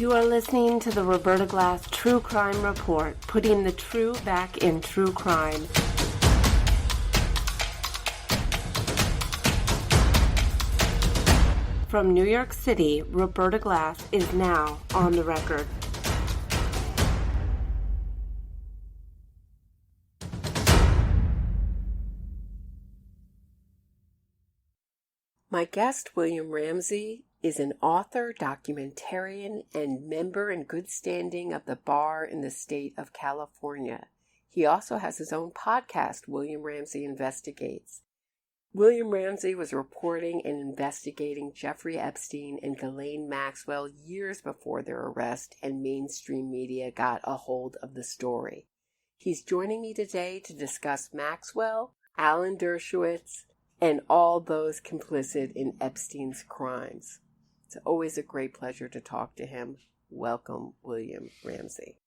You are listening to the Roberta Glass True Crime Report, putting the true back in true crime. From New York City, Roberta Glass is now on the record. My guest, William Ramsey, is an author, documentarian, and member in good standing of the bar in the state of California. He also has his own podcast, William Ramsey Investigates. William Ramsey was reporting and investigating Jeffrey Epstein and Ghislaine Maxwell years before their arrest, and mainstream media got a hold of the story. He's joining me today to discuss Maxwell, Alan Dershowitz, and all those complicit in Epstein's crimes. It's always a great pleasure to talk to him. Welcome, William Ramsey.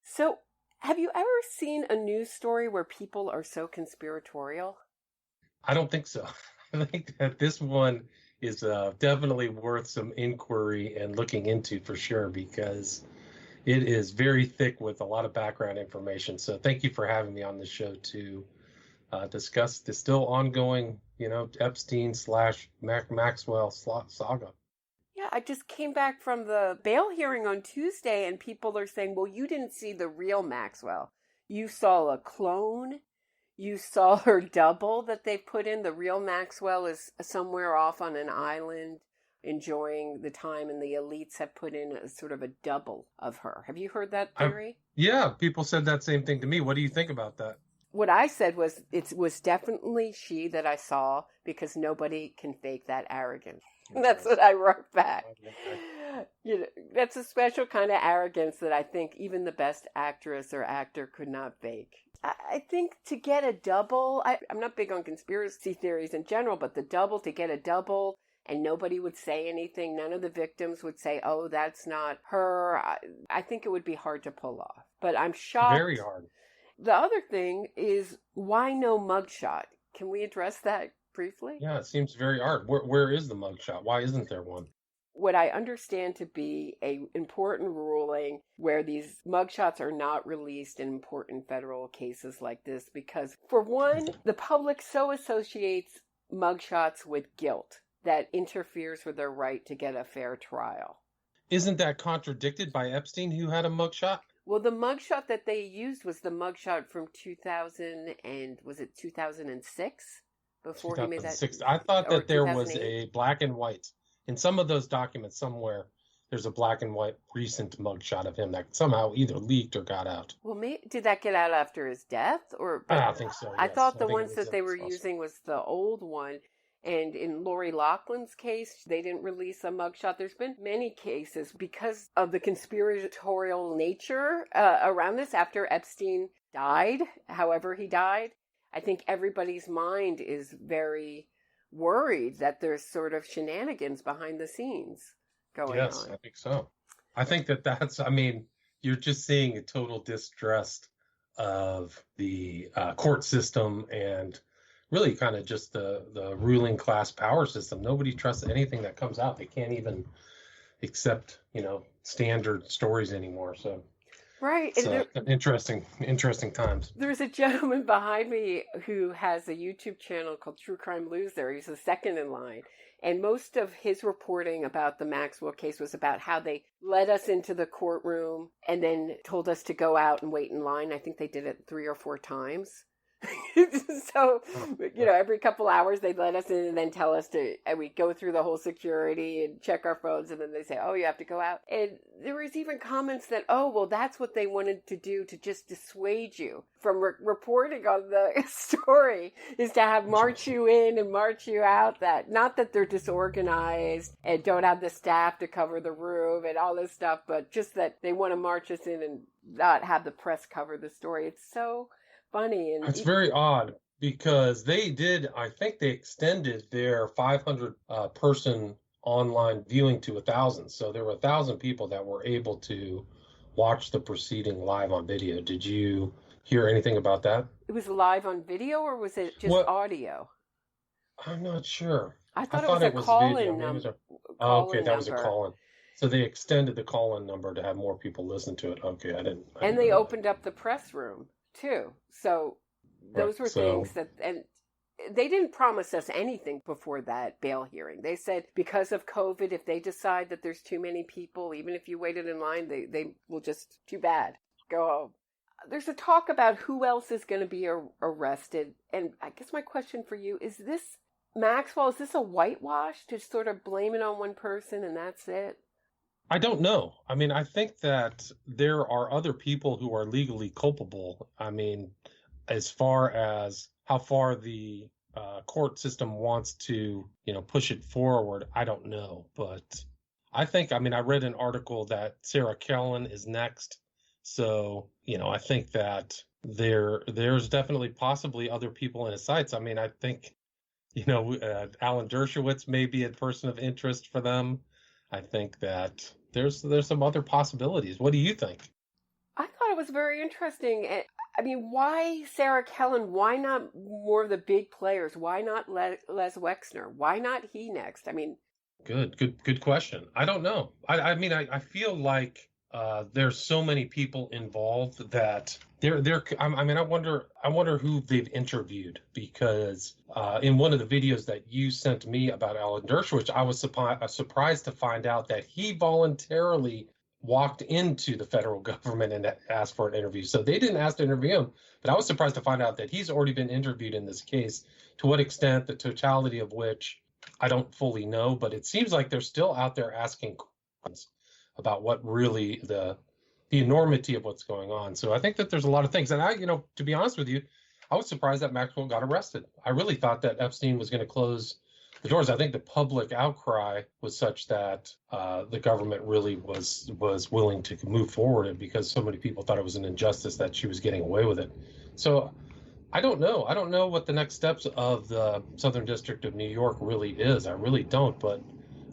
So, have you ever seen a news story where people are so conspiratorial? I don't think so. I think that this one is definitely worth some inquiry and looking into for sure, because it is very thick with a lot of background information. So thank you for having me on the show to discuss the still ongoing, Epstein / Maxwell saga. Yeah, I just came back from the bail hearing on Tuesday, and people are saying, well, you didn't see the real Maxwell. You saw a clone. You saw her double that they put in. The real Maxwell is somewhere off on an island enjoying the time, and the elites have put in a sort of a double of her. Have you heard that theory? Yeah, people said that same thing to me. What do you think about that? What I said was it was definitely she that I saw, because nobody can fake that arrogance. That's what I wrote back. That's a special kind of arrogance that I think even the best actress or actor could not fake. I think to get a double, I'm not big on conspiracy theories in general, but to get a double and nobody would say anything, none of the victims would say, oh, that's not her. I think it would be hard to pull off. But I'm shocked. Very hard. The other thing is, why no mugshot? Can we address that briefly? Yeah, it seems very hard. Where is the mugshot? Why isn't there one? What I understand to be an important ruling where these mugshots are not released in important federal cases like this, because for one, the public so associates mugshots with guilt that interferes with their right to get a fair trial. Isn't that contradicted by Epstein, who had a mugshot? Well, the mugshot that they used was the mugshot from 2006? Before he made that. I thought that there was a black and white. In some of those documents somewhere, there's a black and white recent mugshot of him that somehow either leaked or got out. Well, did that get out after his death? I think so, yes. I thought the ones that they were using was the old one. And in Lori Loughlin's case, they didn't release a mugshot. There's been many cases because of the conspiratorial nature around this after Epstein died, however he died. I think everybody's mind is very worried that there's sort of shenanigans behind the scenes going on. Yes, I think so. I think that's, you're just seeing a total distrust of the court system and really kind of just the ruling class power system. Nobody trusts anything that comes out. They can't even accept, standard stories anymore. So right. It's interesting times. There's a gentleman behind me who has a YouTube channel called True Crime Loser. He's the second in line. And most of his reporting about the Maxwell case was about how they led us into the courtroom and then told us to go out and wait in line. I think they did it 3 or 4 times. So, every couple hours they'd let us in and then tell us and we go through the whole security and check our phones, and then they say, oh, you have to go out. And there was even comments that, oh, well, that's what they wanted to do to just dissuade you from reporting on the story, is to have march you in and march you out. That not that they're disorganized and don't have the staff to cover the room and all this stuff, but just that they want to march us in and not have the press cover the story. It's so funny. And it's very odd, because I think they extended their 500 person online viewing to 1,000. So there were 1,000 people that were able to watch the proceeding live on video. Did you hear anything about that? It was live on video, or was it just audio? I'm not sure. I thought it was a call-in number. Okay, that was a call-in. So they extended the call-in number to have more people listen to it. Okay, I didn't And they know opened up the press room too. So that. Right. those were So things that, and they didn't promise us anything before that bail hearing. They said because of COVID, if they decide that there's too many people, even if you waited in line, they will just, too bad, go home. There's a talk about who else is going to be arrested. And I guess my question for you is this, Maxwell, is this a whitewash to sort of blame it on one person and that's it? I don't know. I mean, I think that there are other people who are legally culpable. I mean, as far as how far the court system wants to, push it forward, I don't know. But I think, I mean, I read an article that Sarah Kellen is next. So, I think that there's definitely possibly other people in his sights. I mean, I think, Alan Dershowitz may be a person of interest for them. I think that there's some other possibilities. What do you think? I thought it was very interesting. I mean, why Sarah Kellen? Why not more of the big players? Why not Les Wexner? Why not he next? I mean, good question. I don't know. I mean, I feel like there's so many people involved that I mean, I wonder who they've interviewed, because in one of the videos that you sent me about Alan Dershowitz, I was surprised to find out that he voluntarily walked into the federal government and asked for an interview. So they didn't ask to interview him, but I was surprised to find out that he's already been interviewed in this case. To what extent, the totality of which, I don't fully know, but it seems like they're still out there asking questions about what really the enormity of what's going on. So I think that there's a lot of things. And I, to be honest with you, I was surprised that Maxwell got arrested. I really thought that Epstein was going to close the doors. I think the public outcry was such that the government really was willing to move forward, because so many people thought it was an injustice that she was getting away with it. So I don't know. I don't know what the next steps of the Southern District of New York really is. I really don't. But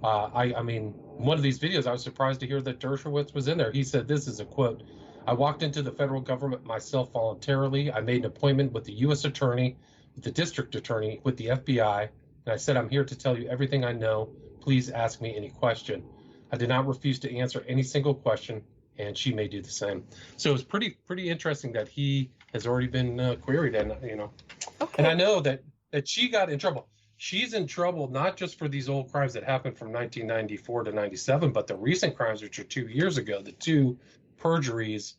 I mean, one of these videos, I was surprised to hear that Dershowitz was in there. He said, this is a quote, "I walked into the federal government myself voluntarily. I made an appointment with the U.S. attorney, with the district attorney, with the FBI. And I said, I'm here to tell you everything I know. Please ask me any question. I did not refuse to answer any single question, and she may do the same." So it's pretty interesting that he has already been queried, and Okay. And I know that she got in trouble. She's in trouble not just for these old crimes that happened from 1994 to 97, but the recent crimes, which are 2 years ago, the two perjuries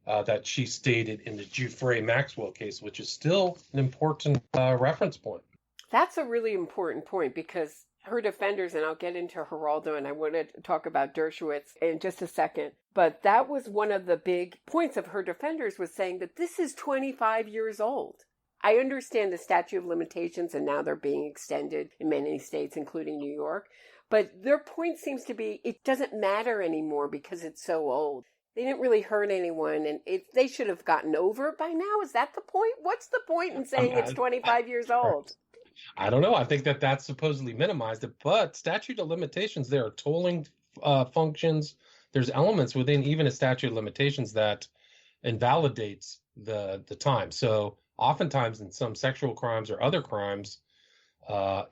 that she stated in the Ghislaine Maxwell case, which is still an important reference point. That's a really important point, because her defenders, and I'll get into Geraldo, and I want to talk about Dershowitz in just a second, but that was one of the big points of her defenders, was saying that this is 25 years old. I understand the statute of limitations, and now they're being extended in many states, including New York, but their point seems to be it doesn't matter anymore because it's so old. They didn't really hurt anyone, and they should have gotten over it by now. Is that the point? What's the point in saying it's 25 years old? I don't know. I think that that's supposedly minimized it, but statute of limitations, there are tolling functions. There's elements within even a statute of limitations that invalidates the time. So oftentimes in some sexual crimes or other crimes,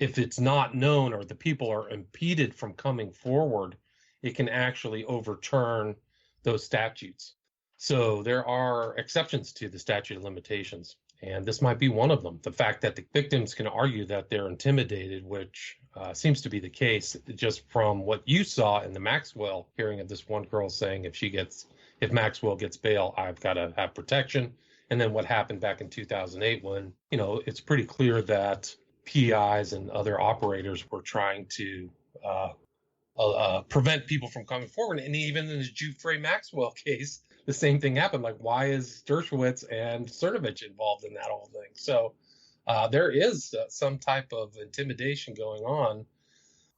if it's not known or the people are impeded from coming forward, it can actually overturn those statutes. So there are exceptions to the statute of limitations, and this might be one of them. The fact that the victims can argue that they're intimidated, which seems to be the case just from what you saw in the Maxwell hearing of this one girl saying, if Maxwell gets bail, I've got to have protection. And then what happened back in 2008 when, it's pretty clear that PIs and other operators were trying to prevent people from coming forward. And even in the Ghislaine Maxwell case, the same thing happened. Like, why is Dershowitz and Cernovich involved in that whole thing? So there is some type of intimidation going on.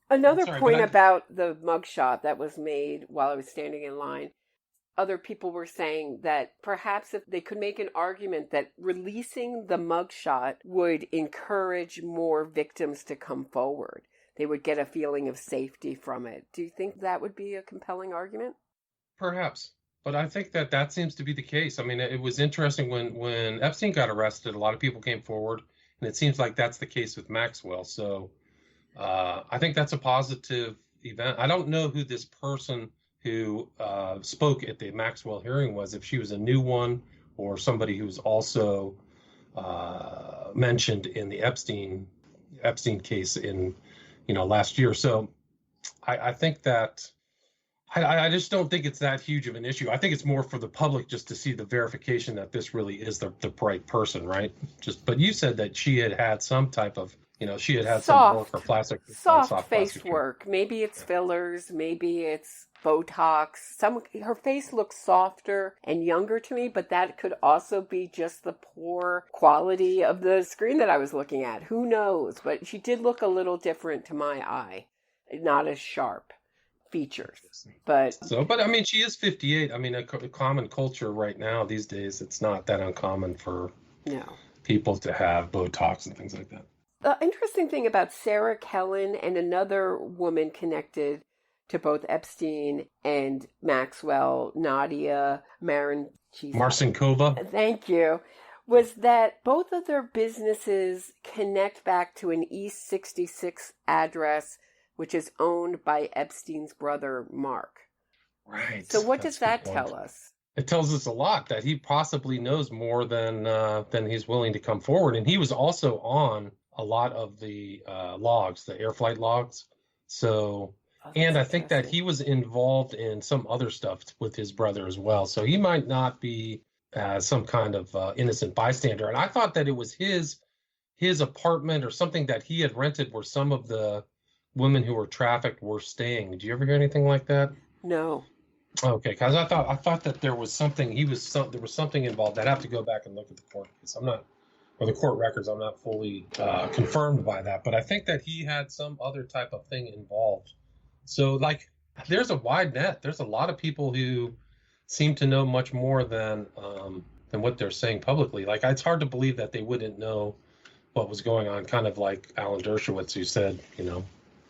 Another point about the mugshot that was made while I was standing in line, other people were saying that perhaps if they could make an argument that releasing the mugshot would encourage more victims to come forward. They would get a feeling of safety from it. Do you think that would be a compelling argument? Perhaps. But I think that seems to be the case. I mean, it was interesting when Epstein got arrested, a lot of people came forward, and it seems like that's the case with Maxwell. So I think that's a positive, event. I don't know who this person who spoke at the Maxwell hearing was, if she was a new one or somebody who was also mentioned in the Epstein case in, last year. So I think that I just don't think it's that huge of an issue. I think it's more for the public just to see the verification that this really is the right person, right? But you said that she had some type of, she had some work or soft face work. Maybe it's fillers, maybe it's Botox. Her face looks softer and younger to me, but that could also be just the poor quality of the screen that I was looking at. Who knows? But she did look a little different to my eye, not as sharp features. But I mean, she is 58. I mean, a common culture right now these days, it's not that uncommon for people to have Botox and things like that. The interesting thing about Sarah Kellen and another woman connected to both Epstein and Maxwell, Nadia Marcinkova. Thank you. Was that both of their businesses connect back to an East 66 address, which is owned by Epstein's brother, Mark. Right. So what does that tell us? It tells us a lot, that he possibly knows more than he's willing to come forward. And he was also on a lot of the logs, the air flight logs. So, and I think that he was involved in some other stuff with his brother as well. So he might not be some kind of innocent bystander. And I thought that it was his apartment or something that he had rented where some of the women who were trafficked were staying. Did you ever hear anything like that? No. Okay, because I thought that there was something. There was something involved. I'd have to go back and look at the court case. The court records. I'm not fully confirmed by that, but I think that he had some other type of thing involved. So, there's a wide net. There's a lot of people who seem to know much more than what they're saying publicly. It's hard to believe that they wouldn't know what was going on. Kind of like Alan Dershowitz, who said,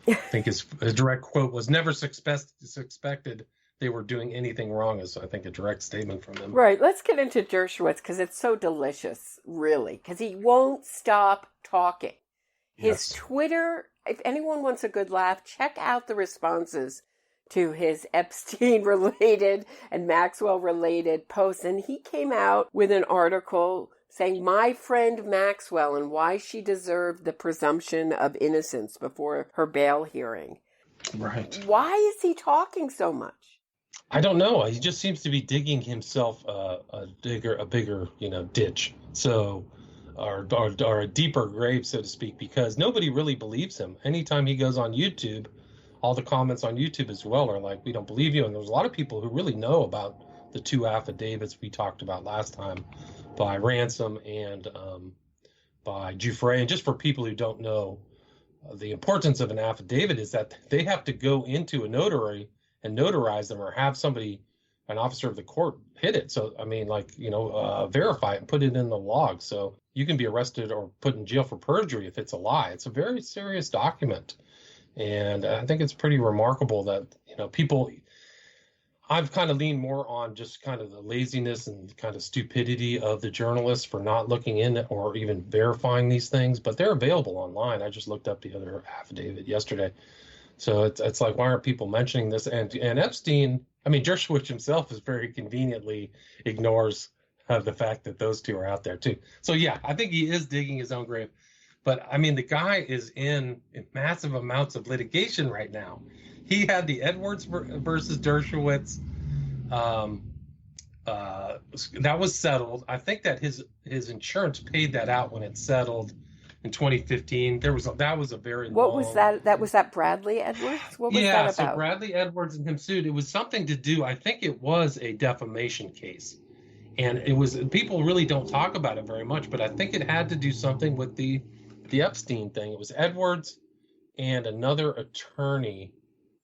I think his direct quote was, "Never suspected they were doing anything wrong," is, I think, a direct statement from him. Right. Let's get into Dershowitz because it's so delicious, really, because he won't stop talking. His Twitter, if anyone wants a good laugh, check out the responses to his Epstein-related and Maxwell-related posts. And he came out with an article saying, "My friend Maxwell and why she deserved the presumption of innocence before her bail hearing." Right. Why is he talking so much? I don't know. He just seems to be digging himself a bigger, ditch. So, or a deeper grave, so to speak, because nobody really believes him. Anytime he goes on YouTube, all the comments on YouTube as well are like, "We don't believe you." And there's a lot of people who really know about the two affidavits we talked about last time, by Ransom and by Giuffre. And just for people who don't know, the importance of an affidavit is that they have to go into a notary and notarize them, or have somebody, an officer of the court, hit it. So, verify it and put it in the log. So you can be arrested or put in jail for perjury if it's a lie. It's a very serious document. And I think it's pretty remarkable that, people, I've kind of leaned more on just kind of the laziness and kind of stupidity of the journalists for not looking in or even verifying these things, but they're available online. I just looked up the other affidavit yesterday. So it's like, why aren't people mentioning this? And Epstein, Dershowitz himself is very conveniently ignores the fact that those two are out there too. So yeah, I think he is digging his own grave. But the guy is in massive amounts of litigation right now. He had the Edwards versus Dershowitz. That was settled. I think that his insurance paid that out when it settled in 2015. That was a very What long... was that? Was that Bradley Edwards? What was that about? So Bradley Edwards and him sued. It was something to do, I think it was a defamation case. And it was, people really don't talk about it very much, but I think it had to do something with the Epstein thing. It was Edwards and another attorney,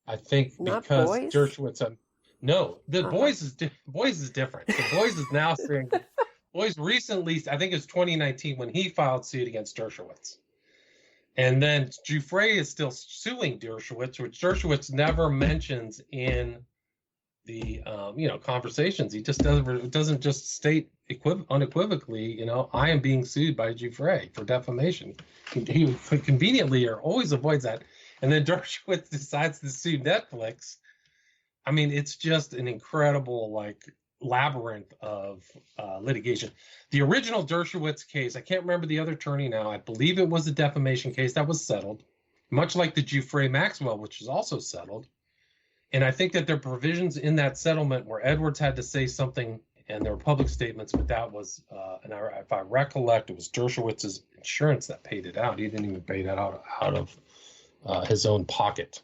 I think, Not because Boyce? Dershowitz. No, the Boyce is different. The Boyce is now saying, Boyce recently, I think it was 2019 when he filed suit against Dershowitz. And then Giuffre is still suing Dershowitz, which Dershowitz never mentions in the conversations. He just doesn't just state unequivocally, I am being sued by Giuffre for defamation. He conveniently or always avoids that. And then Dershowitz decides to sue Netflix. I mean, it's just an incredible, like, labyrinth of litigation. The original Dershowitz case, I can't remember the other attorney now. I believe it was a defamation case that was settled, much like the Ghislaine Maxwell, which is also settled. And I think that there are provisions in that settlement where Edwards had to say something, and there were public statements, but that was, if I recollect, it was Dershowitz's insurance that paid it out. He didn't even pay that out of his own pocket.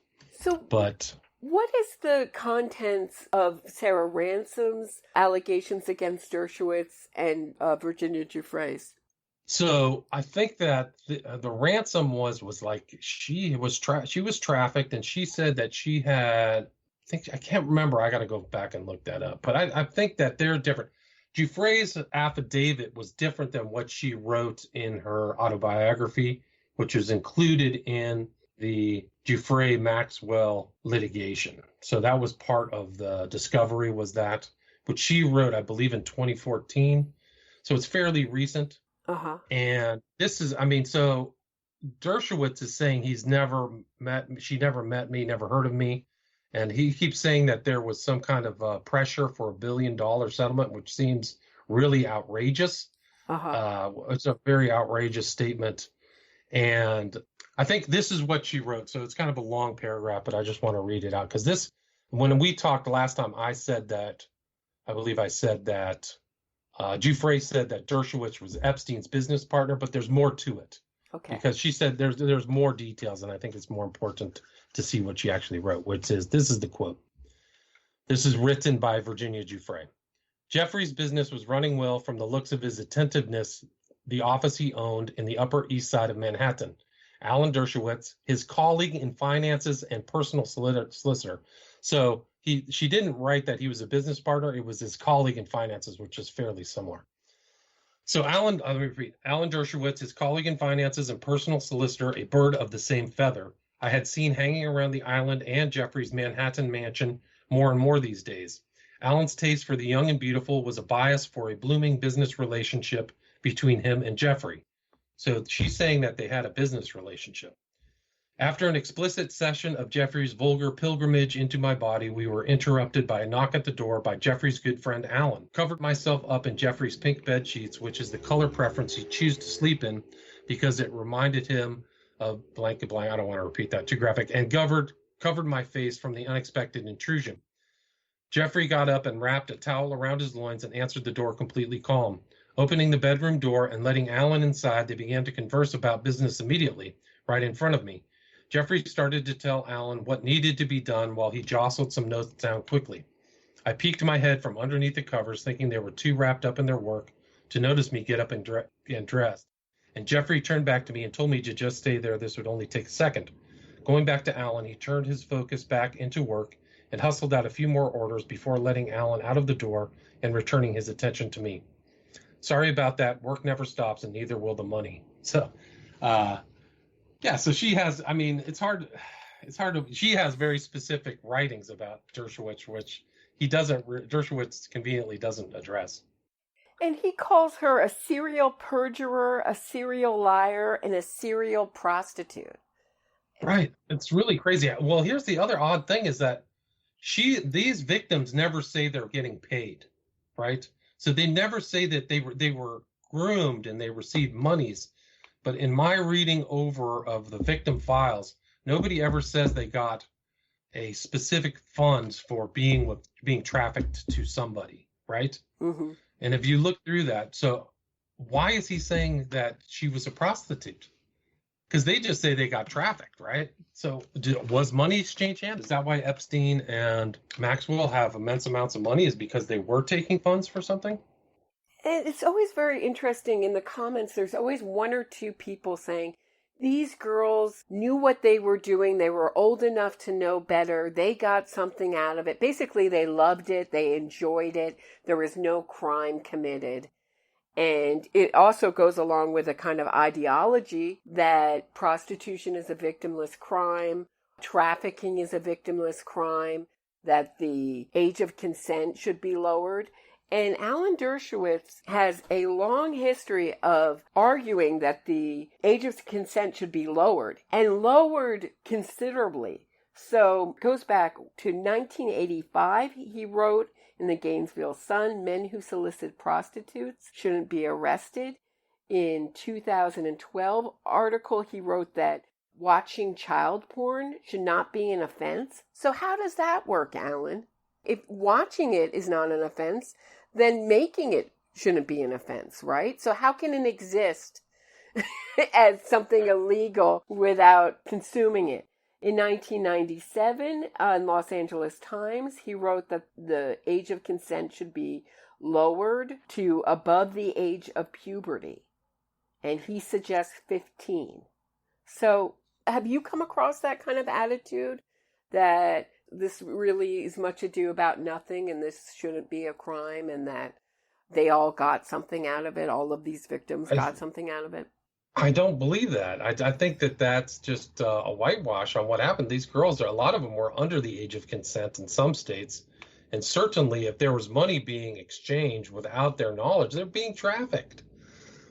But what is the contents of Sarah Ransom's allegations against Dershowitz and Virginia Giuffre's? So I think that the ransom was like she was trafficked, and she said that she had, I can't remember. I got to go back and look that up. But I think that they're different. Giuffre's affidavit was different than what she wrote in her autobiography, which was included in the Ghislaine Maxwell litigation. So that was part of the discovery, was that, which she wrote, I believe, in 2014. So it's fairly recent. Uh-huh. And this is, I mean, so Dershowitz is saying she never met me, never heard of me. And he keeps saying that there was some kind of pressure for $1 billion settlement, which seems really outrageous. Uh-huh. It's a very outrageous statement. And I think this is what she wrote. So it's kind of a long paragraph, but I just want to read it out. Because when we talked last time, I believe I said that Giuffre said that Dershowitz was Epstein's business partner, but there's more to it. Okay. Because she said there's more details, and I think it's more important to see what she actually wrote, which is, this is the quote. This is written by Virginia Giuffre. Jeffrey's business was running well from the looks of his attentiveness, the office he owned in the Upper East Side of Manhattan. Alan Dershowitz, his colleague in finances and personal solicitor. So she didn't write that he was a business partner. It was his colleague in finances, which is fairly similar. So Alan Dershowitz, his colleague in finances and personal solicitor, a bird of the same feather, I had seen hanging around the island and Jeffrey's Manhattan mansion more and more these days. Alan's taste for the young and beautiful was a bias for a blooming business relationship between him and Jeffrey. So she's saying that they had a business relationship. After an explicit session of Jeffrey's vulgar pilgrimage into my body, we were interrupted by a knock at the door by Jeffrey's good friend Alan. Covered myself up in Jeffrey's pink bed sheets, which is the color preference he chose to sleep in because it reminded him of blank and blank. I don't want to repeat that, too graphic, and covered my face from the unexpected intrusion. Jeffrey got up and wrapped a towel around his loins and answered the door completely calm. Opening the bedroom door and letting Alan inside, they began to converse about business immediately, right in front of me. Jeffrey started to tell Alan what needed to be done while he jostled some notes down quickly. I peeked my head from underneath the covers, thinking they were too wrapped up in their work to notice me get up and dress. And Jeffrey turned back to me and told me to just stay there. This would only take a second. Going back to Alan, he turned his focus back into work and hustled out a few more orders before letting Alan out of the door and returning his attention to me. Sorry about that. Work never stops, and neither will the money. So, so she has, I mean, it's hard to, she has very specific writings about Dershowitz, which Dershowitz conveniently doesn't address. And he calls her a serial perjurer, a serial liar, and a serial prostitute. Right. It's really crazy. Well, here's the other odd thing is that these victims never say they're getting paid, right? So they never say that they were groomed and they received monies. But in my reading over of the victim files, nobody ever says they got a specific funds for being trafficked to somebody, right? Mm-hmm. And if you look through that, so why is he saying that she was a prostitute? Because they just say they got trafficked, right? So was money exchanged hands? Is that why Epstein and Maxwell have immense amounts of money, is because they were taking funds for something? And it's always very interesting in the comments. There's always one or two people saying, these girls knew what they were doing. They were old enough to know better. They got something out of it. Basically, they loved it. They enjoyed it. There was no crime committed. And it also goes along with a kind of ideology that prostitution is a victimless crime, trafficking is a victimless crime, that the age of consent should be lowered. And Alan Dershowitz has a long history of arguing that the age of consent should be lowered, and lowered considerably. So it goes back to 1985. He wrote in the Gainesville Sun, men who solicit prostitutes shouldn't be arrested. In 2012 article, he wrote that watching child porn should not be an offense. So how does that work, Alan? If watching it is not an offense, then making it shouldn't be an offense, right? So how can it exist as something illegal without consuming it? In 1997, in Los Angeles Times, he wrote that the age of consent should be lowered to above the age of puberty. And he suggests 15. So have you come across that kind of attitude that this really is much ado about nothing and this shouldn't be a crime and that they all got something out of it? All of these victims got something out of it? I don't believe that. I think that that's just a whitewash on what happened. These girls, a lot of them were under the age of consent in some states. And certainly if there was money being exchanged without their knowledge, they're being trafficked.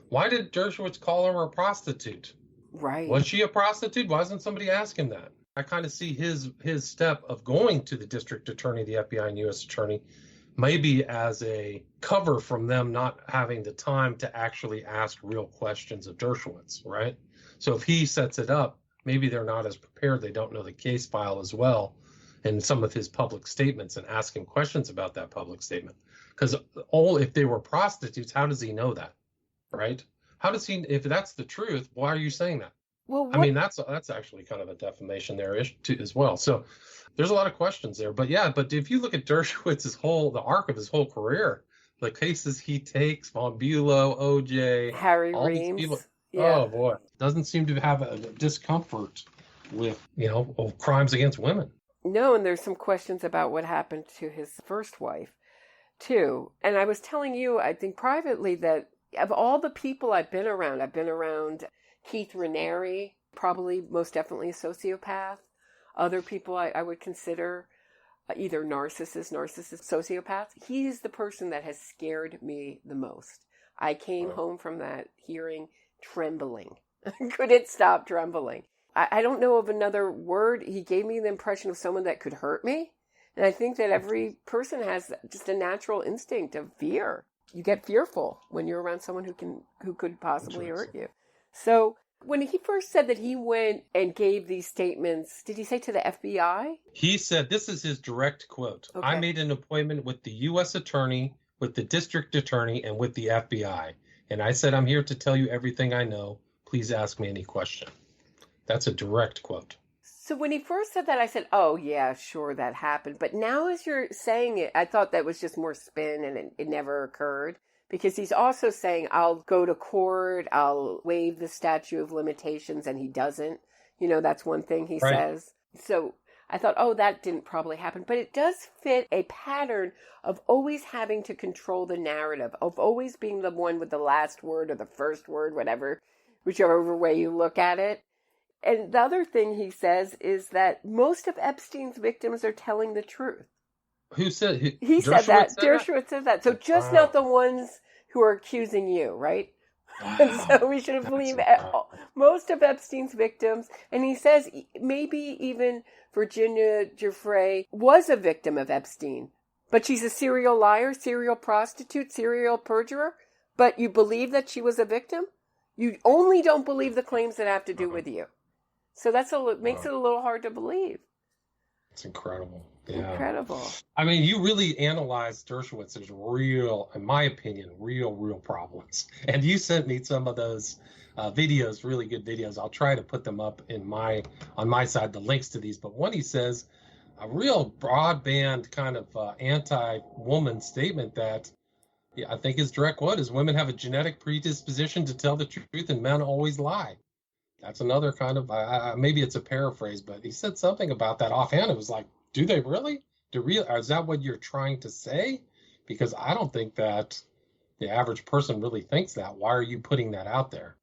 Why did Dershowitz call her a prostitute? Right. Was she a prostitute? Why doesn't somebody ask him that? I kind of see his step of going to the district attorney, the FBI and U.S. attorney, maybe as a cover from them not having the time to actually ask real questions of Dershowitz, right? So if he sets it up, maybe they're not as prepared. They don't know the case file as well and some of his public statements and ask him questions about that public statement. Because if they were prostitutes, how does he know that, right? How does he, if that's the truth, why are you saying that? Well, I mean, that's actually kind of a defamation there as well. So there's a lot of questions there. But yeah, but if you look at Dershowitz's the arc of his whole career, the cases he takes, Von Bulow, OJ, Harry all Reams. these people, Yeah. oh boy, doesn't seem to have a discomfort with, crimes against women. No, and there's some questions about what happened to his first wife, too. And I was telling you, I think privately, that of all the people I've been around Keith Raniere, probably most definitely a sociopath. Other people I would consider either narcissist, sociopath. He's the person that has scared me the most. I came home from that hearing trembling. Couldn't stop trembling. I don't know of another word. He gave me the impression of someone that could hurt me. And I think that every person has just a natural instinct of fear. You get fearful when you're around someone who could possibly hurt you. So when he first said that he went and gave these statements, did he say to the FBI? He said, this is his direct quote. Okay. I made an appointment with the U.S. attorney, with the district attorney, and with the FBI. And I said, I'm here to tell you everything I know. Please ask me any question. That's a direct quote. So when he first said that, I said, oh, yeah, sure, that happened. But now as you're saying it, I thought that was just more spin and it never occurred. Because he's also saying, I'll go to court, I'll waive the statute of limitations, and he doesn't. That's one thing he says. So I thought, oh, that didn't probably happen. But it does fit a pattern of always having to control the narrative, of always being the one with the last word or the first word, whichever way you look at it. And the other thing he says is that most of Epstein's victims are telling the truth. Who said he said that? Dershowitz said that. So just not the ones who are accusing you, right? Wow. So we should believe most of Epstein's victims. And he says maybe even Virginia Giuffre was a victim of Epstein. But she's a serial liar, serial prostitute, serial perjurer. But you believe that she was a victim? You only don't believe the claims that have to do with you. So makes it a little hard to believe. It's incredible. Yeah. Incredible. I mean, you really analyzed Dershowitz's real, in my opinion, real problems. And you sent me some of those videos, really good videos. I'll try to put them up on my side, the links to these. But one, he says a real broadband kind of anti-woman statement that I think his direct quote is, women have a genetic predisposition to tell the truth and men always lie. That's another kind of, maybe it's a paraphrase, but he said something about that offhand. It was like, do they really? Is that what you're trying to say? Because I don't think that the average person really thinks that. Why are you putting that out there?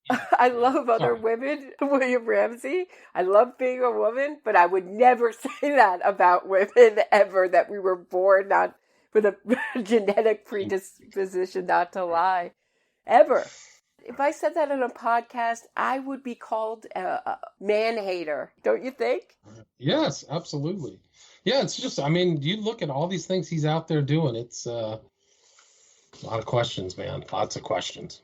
I love other women, William Ramsey. I love being a woman, but I would never say that about women ever, that we were born not with a genetic predisposition not to lie, ever. If I said that on a podcast, I would be called a man-hater, don't you think? Yes, absolutely. Yeah, it's just, I mean, you look at all these things he's out there doing, it's a lot of questions, man. Lots of questions.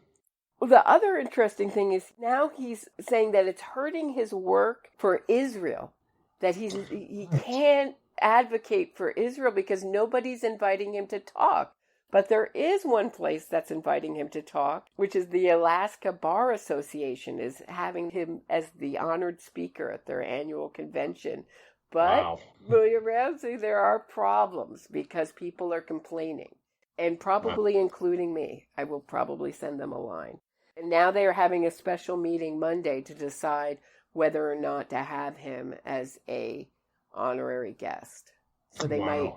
Well, the other interesting thing is now he's saying that it's hurting his work for Israel, that he can't advocate for Israel because nobody's inviting him to talk. But there is one place that's inviting him to talk, which is the Alaska Bar Association is having him as the honored speaker at their annual convention. But, wow. William Ramsey, there are problems because people are complaining, and probably including me. I will probably send them a line. And now they are having a special meeting Monday to decide whether or not to have him as a honorary guest. So they might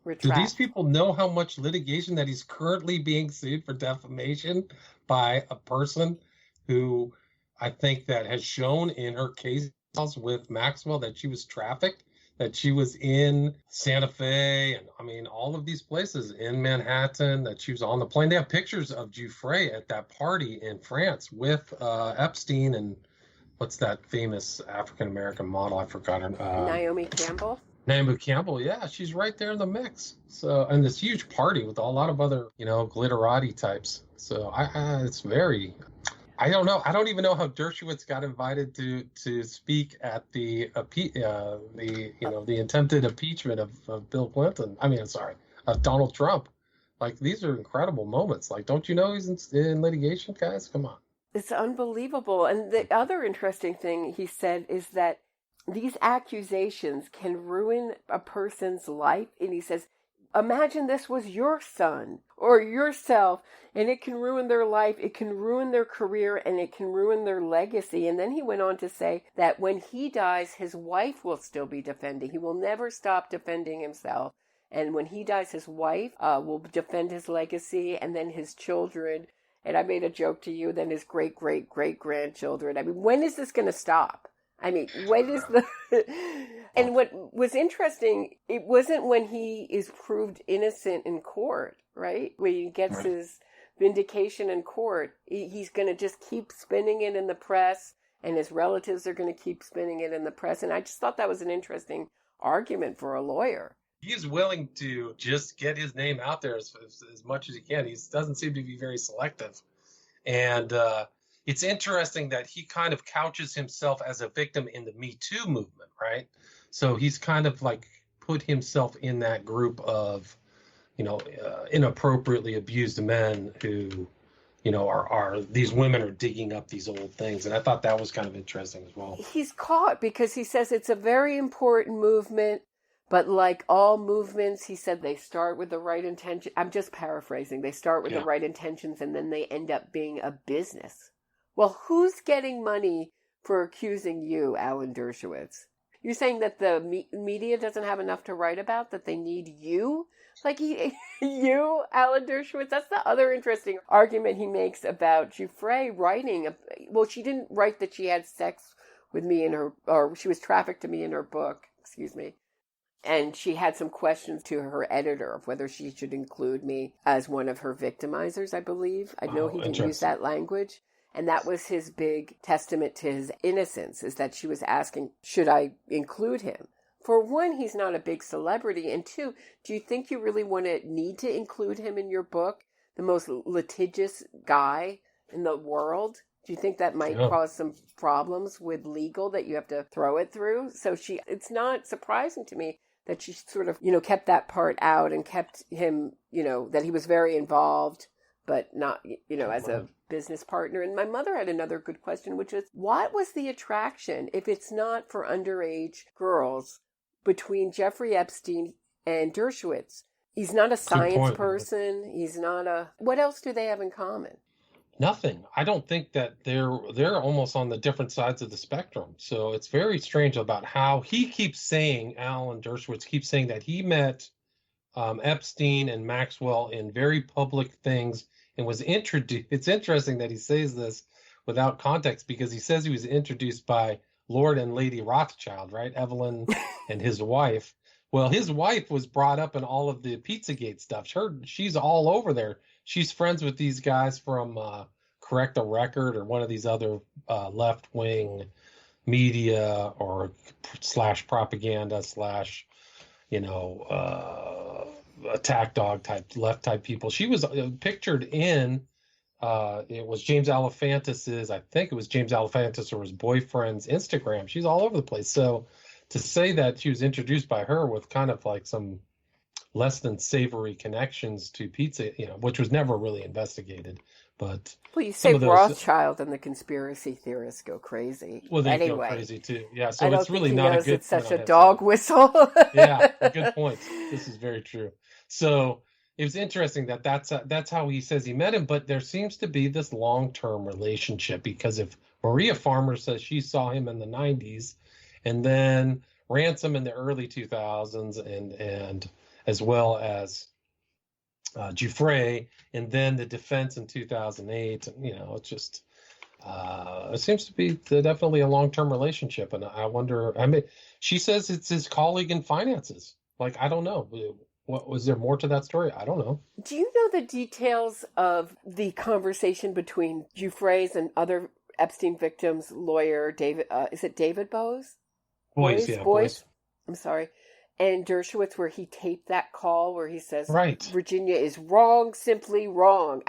retract. Do these people know how much litigation that he's currently being sued for defamation by a person who I think that has shown in her case with Maxwell that she was trafficked, that she was in Santa Fe, and I mean, all of these places in Manhattan, that she was on the plane. They have pictures of Giuffre at that party in France with Epstein and what's that famous African-American model? I forgot her. Naomi Campbell? Naomi Campbell, yeah, she's right there in the mix. So, and this huge party with a lot of other, glitterati types. So it's very... I don't know. I don't even know how Dershowitz got invited to speak at the attempted impeachment of Bill Clinton. Of Donald Trump. Like, these are incredible moments. Like, don't you know he's in litigation, guys? Come on. It's unbelievable. And the other interesting thing he said is that these accusations can ruin a person's life. And he says, imagine this was your son or yourself, and it can ruin their life, it can ruin their career, and it can ruin their legacy. And then he went on to say that when he dies, his wife will still be defending. He will never stop defending himself. And when he dies, his wife will defend his legacy, and then his children. And I made a joke to you, then his great-great-great-grandchildren. I mean, when is this going to stop? I mean, when is the... And what was interesting, it wasn't when he is proved innocent in court, right? When he gets his vindication in court, he's going to just keep spinning it in the press, and his relatives are going to keep spinning it in the press. And I just thought that was an interesting argument for a lawyer. He's willing to just get his name out there as much as he can. He doesn't seem to be very selective. And it's interesting that he kind of couches himself as a victim in the Me Too movement, right? So he's kind of like put himself in that group of, inappropriately abused men who, are these women are digging up these old things. And I thought that was kind of interesting as well. He's caught because he says it's a very important movement. But like all movements, he said they start with the right intention. I'm just paraphrasing. They start with the right intentions, and then they end up being a business. Well, who's getting money for accusing you, Alan Dershowitz? You're saying that the media doesn't have enough to write about, that they need you? Like you, Alan Dershowitz? That's the other interesting argument he makes about Giuffre writing. Well, she didn't write that she had sex with me or she was trafficked to me in her book. Excuse me. And she had some questions to her editor of whether she should include me as one of her victimizers, I believe. I know he didn't use that language. And that was his big testament to his innocence, is that she was asking, should I include him? For one, he's not a big celebrity. And two, do you think you really need to include him in your book? The most litigious guy in the world? Do you think that might cause some problems with legal that you have to throw it through? So it's not surprising to me that she sort of, kept that part out and kept him, that he was very involved, but not, as a business partner. And my mother had another good question, which is, what was the attraction, if it's not for underage girls, between Jeffrey Epstein and Dershowitz? He's not a science person. He's not what else do they have in common? Nothing. I don't think that they're almost on the different sides of the spectrum. So it's very strange about how he keeps saying, Alan Dershowitz keeps saying that he met Epstein and Maxwell in very public things and was introduced. It's interesting that he says this without context, because he says he was introduced by Lord and Lady Rothschild, right? Evelyn and his wife. Well, his wife was brought up in all of the Pizzagate stuff. She's all over there. She's friends with these guys from Correct the Record or one of these other left-wing media or slash propaganda slash, attack dog type left type people. She was pictured in it was James Alefantis's, I think it was James Alefantis or his boyfriend's Instagram. She's all over the place. So to say that she was introduced by her with kind of like some less than savory connections to pizza, which was never really investigated. But well, you say Rothschild and the conspiracy theorists go crazy. Well, they anyway, go crazy too. Yeah, so it's really not a good. It's such a dog whistle. Yeah, a good point. This is very true. So it was interesting that's how he says he met him, but there seems to be this long-term relationship because if Maria Farmer says she saw him in the 90s, and then Ransom in the early 2000s, and as well as Giuffre, and then the defense in 2008. It's just it seems to be definitely a long-term relationship, and I wonder. I mean, she says it's his colleague in finances. Like, I don't know. What was there more to that story? I don't know. Do you know the details of the conversation between Giuffre's and other Epstein victims' lawyer, David? Is it David Boies? Boies. I'm sorry. And Dershowitz, where he taped that call where he says, right, Virginia is wrong, simply wrong.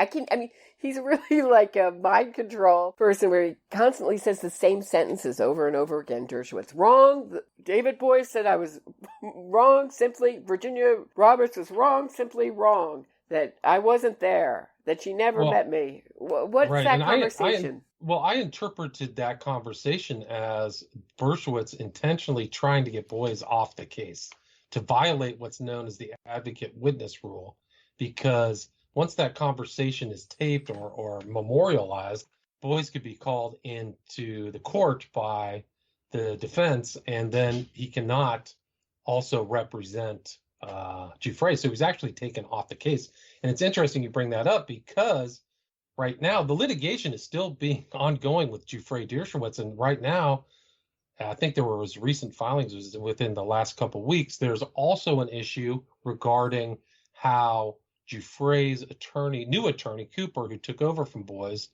He's really like a mind control person where he constantly says the same sentences over and over again. Dershowitz, wrong. David Boies said I was wrong, simply. Virginia Roberts was wrong, simply wrong. That I wasn't there. That she never met me. What's right. that conversation? I interpreted that conversation as Dershowitz intentionally trying to get Boies off the case, to violate what's known as the advocate witness rule, because once that conversation is taped or memorialized, Boies could be called into the court by the defense, and then he cannot also represent Giuffre. So he's actually taken off the case. And it's interesting you bring that up because right now the litigation is still being ongoing with Giuffre Dershowitz, and right now, I think there was recent filings within the last couple of weeks. There's also an issue regarding how Giuffre's new attorney, Cooper, who took over from Boies,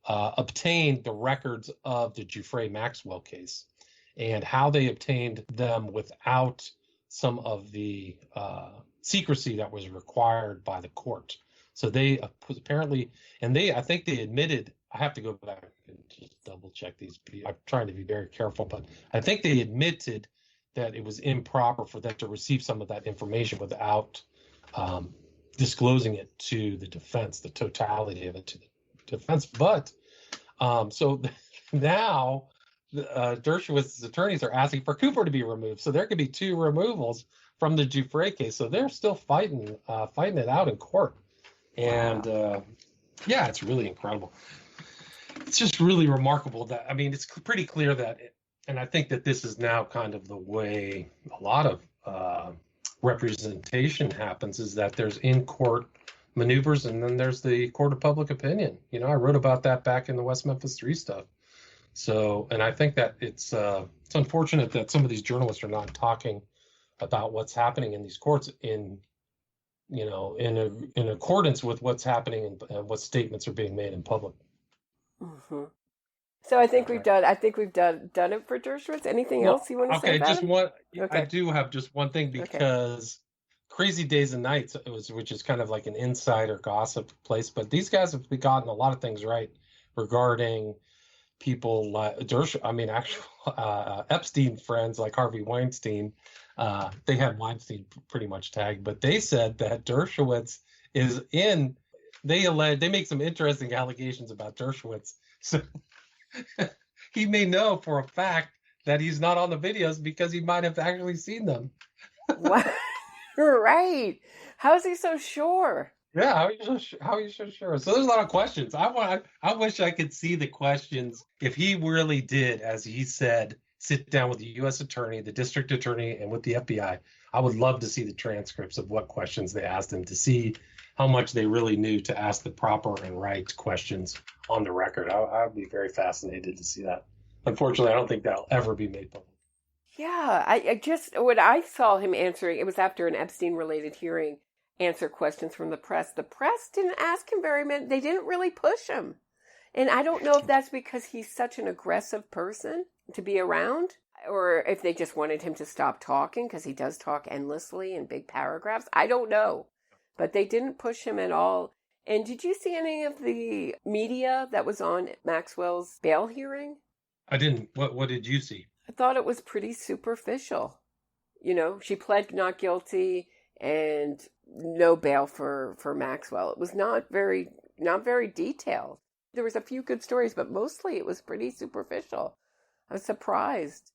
obtained the records of the Ghislaine Maxwell case and how they obtained them without some of the secrecy that was required by the court. So they apparently, I think they admitted, I have to go back and just double check these. I'm trying to be very careful, but I think they admitted that it was improper for them to receive some of that information without disclosing it to the defense, the totality of it to the defense. But so now Dershowitz's attorneys are asking for Cooper to be removed. So there could be 2 removals from the Giuffre case. So they're still fighting it out in court. And yeah, it's really incredible. It's just really remarkable that, it's pretty clear that, and I think that this is now kind of the way a lot of representation happens, is that there's in-court maneuvers and then there's the court of public opinion. I wrote about that back in the West Memphis 3 stuff. So, and I think that it's unfortunate that some of these journalists are not talking about what's happening in these courts in accordance with what's happening and what statements are being made in public. Mm-hmm. So I think we've done it for Dershowitz. Anything else you want to say about just it? one. Okay. I do have just one thing because Crazy Days and Nights, which is kind of like an insider gossip place, but these guys have gotten a lot of things right regarding people like actual Epstein friends like Harvey Weinstein. They had Weinstein pretty much tagged, but they said that Dershowitz is in. They make some interesting allegations about Dershowitz. So he may know for a fact that he's not on the videos because he might have actually seen them. What? Right. How is he so sure? Yeah, how are you so sure? So there's a lot of questions. I wish I could see the questions if he really did, as he said, sit down with the U.S. attorney, the district attorney, and with the FBI. I would love to see the transcripts of what questions they asked him to see how much they really knew to ask the proper and right questions on the record. I'd be very fascinated to see that. Unfortunately, I don't think that'll ever be made public. Yeah, I just, when I saw him answering, it was after an Epstein-related hearing, answer questions from the press. The press didn't ask him very many. They didn't really push him. And I don't know if that's because he's such an aggressive person to be around, or if they just wanted him to stop talking, because he does talk endlessly in big paragraphs. I don't know. But they didn't push him at all. And did you see any of the media that was on Maxwell's bail hearing? I didn't. What did you see? I thought it was pretty superficial. You know, she pled not guilty and no bail for Maxwell. It was not very detailed. There was a few good stories, but mostly it was pretty superficial. I was surprised.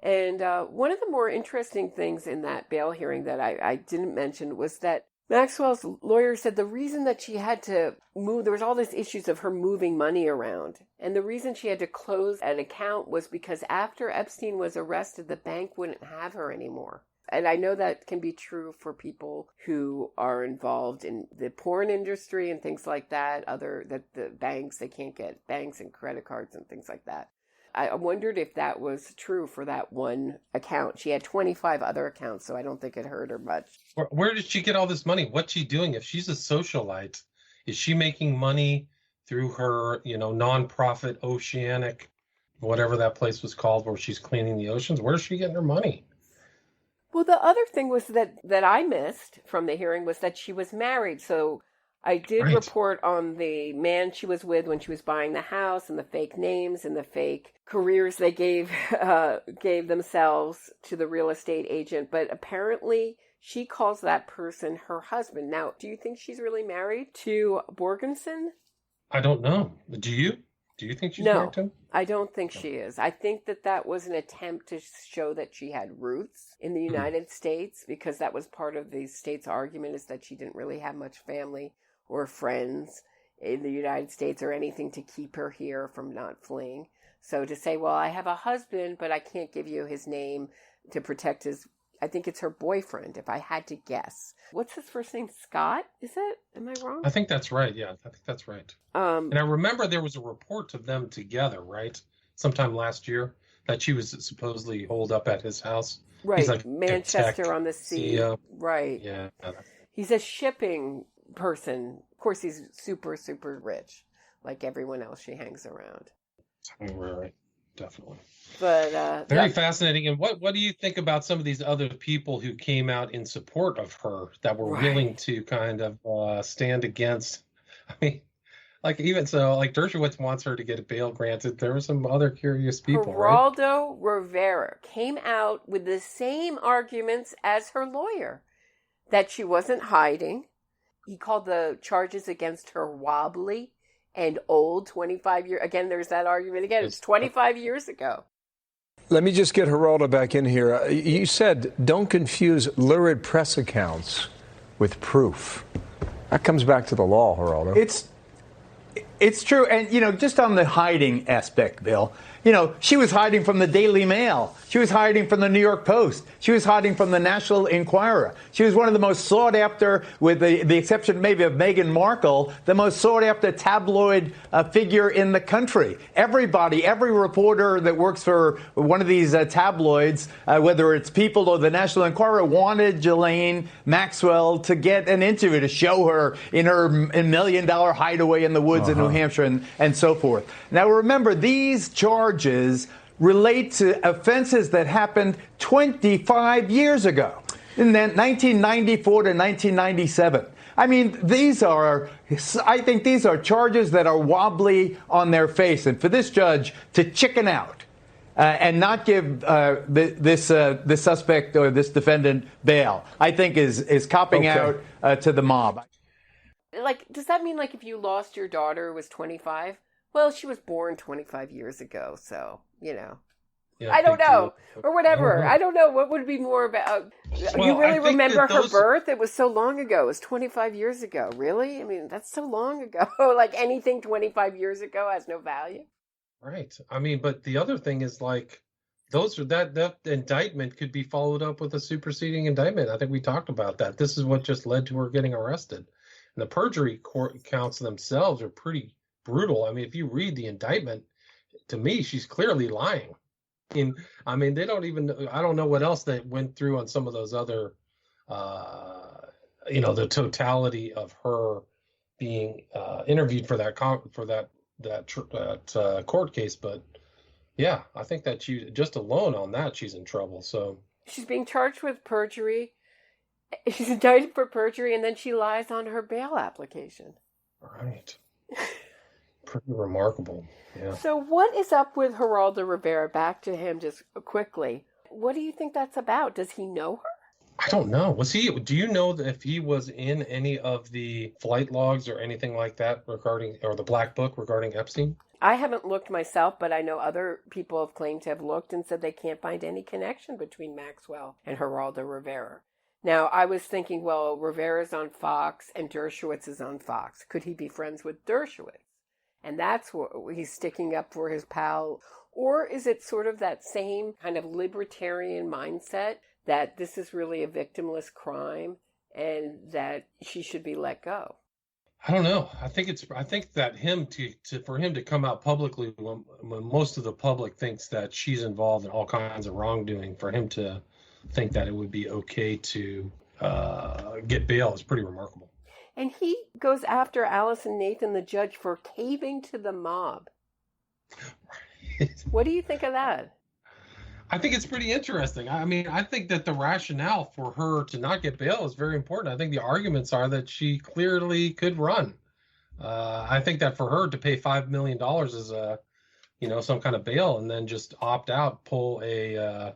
And one of the more interesting things in that bail hearing that I didn't mention was that Maxwell's lawyer said the reason that she had to move, there was all these issues of her moving money around. And the reason she had to close an account was because after Epstein was arrested, the bank wouldn't have her anymore. And I know that can be true for people who are involved in the porn industry and things like that. The banks, they can't get banks and credit cards and things like that. I wondered if that was true for that one account. She had 25 other accounts, so I don't think it hurt her much. Where did she get all this money? What's she doing? If she's a socialite, is she making money through her, nonprofit Oceanic, whatever that place was called, where she's cleaning the oceans? Where's she getting her money? Well, the other thing was that I missed from the hearing was that she was married. So I did report on the man she was with when she was buying the house and the fake names and the fake careers they gave themselves to the real estate agent. But apparently she calls that person her husband. Now, do you think she's really married to Borgeson? I don't know. Do you? Do you think she's married to him? I don't think she is. I think that was an attempt to show that she had roots in the United States, because that was part of the state's argument, is that she didn't really have much family or friends in the United States or anything to keep her here from not fleeing. So to say, well, I have a husband, but I can't give you his name to protect I think it's her boyfriend, if I had to guess. What's his first name? Scott? Is it? Am I wrong? I think that's right. Yeah, I think that's right. And I remember there was a report of them together, right? Sometime last year, that she was supposedly holed up at his house. Right, He's like Manchester on the Sea. CEO. Right. Yeah. He's a shipping person. Of course, he's super, super rich, like everyone else she hangs around. Right. Definitely. But very fascinating. And what do you think about some of these other people who came out in support of her that were willing to kind of stand against? I mean, like even so, like Dershowitz wants her to get a bail granted. There were some other curious people. Geraldo Rivera came out with the same arguments as her lawyer, that she wasn't hiding. He called the charges against her wobbly and old. 25 years. Again, there's that argument again. It's 25 years ago. Let me just get Geraldo back in here. You said don't confuse lurid press accounts with proof. That comes back to the law, Geraldo. It's true. And, just on the hiding aspect, Bill, she was hiding from the Daily Mail. She was hiding from the New York Post. She was hiding from the National Enquirer. She was one of the most sought after, with the exception maybe of Meghan Markle, the most sought after tabloid figure in the country. Every reporter that works for one of these tabloids, whether it's People or the National Enquirer, wanted Ghislaine Maxwell to get an interview to show her in her $1 million hideaway in the woods in New Hampshire and so forth. Now, remember, these charges relate to offenses that happened 25 years ago, in 1994 to 1997. I mean, I think these are charges that are wobbly on their face. And for this judge to chicken out and not give this suspect or this defendant bail, I think is copping out to the mob. Like, does that mean, like, if you lost your daughter who was 25? Well, she was born 25 years ago, so, Yeah, I don't know. Or whatever. I don't know. What would be more about? You really remember her birth? It was so long ago. It was 25 years ago. Really? I mean, that's so long ago. Like, anything 25 years ago has no value. Right. I mean, but the other thing is, like, that indictment could be followed up with a superseding indictment. I think we talked about that. This is what just led to her getting arrested. And the perjury counts themselves are pretty brutal. I mean, if you read the indictment, to me, she's clearly lying. I mean, they don't even. I don't know what else they went through on some of those other, the totality of her being interviewed for that court case. But yeah, I think that she just alone on that she's in trouble. So she's being charged with perjury. She's indicted for perjury, and then she lies on her bail application. Right. Pretty remarkable. Yeah. So what is up with Geraldo Rivera? Back to him just quickly. What do you think that's about? Does he know her? I don't know. Do you know if he was in any of the flight logs or anything like that or the black book regarding Epstein? I haven't looked myself, but I know other people have claimed to have looked and said they can't find any connection between Maxwell and Geraldo Rivera. Now, I was thinking, well, Rivera's on Fox and Dershowitz is on Fox. Could he be friends with Dershowitz? And that's what he's sticking up for his pal. Or is it sort of that same kind of libertarian mindset that this is really a victimless crime and that she should be let go? I don't know. I think that for him to come out publicly when most of the public thinks that she's involved in all kinds of wrongdoing, for him to think that it would be okay to get bail is pretty remarkable. And he goes after Allison Nathan, the judge, for caving to the mob. What do you think of that? I think it's pretty interesting. I mean, I think that the rationale for her to not get bail is very important. I think the arguments are that she clearly could run. I think that for her to pay $5 million as some kind of bail and then just opt out, pull a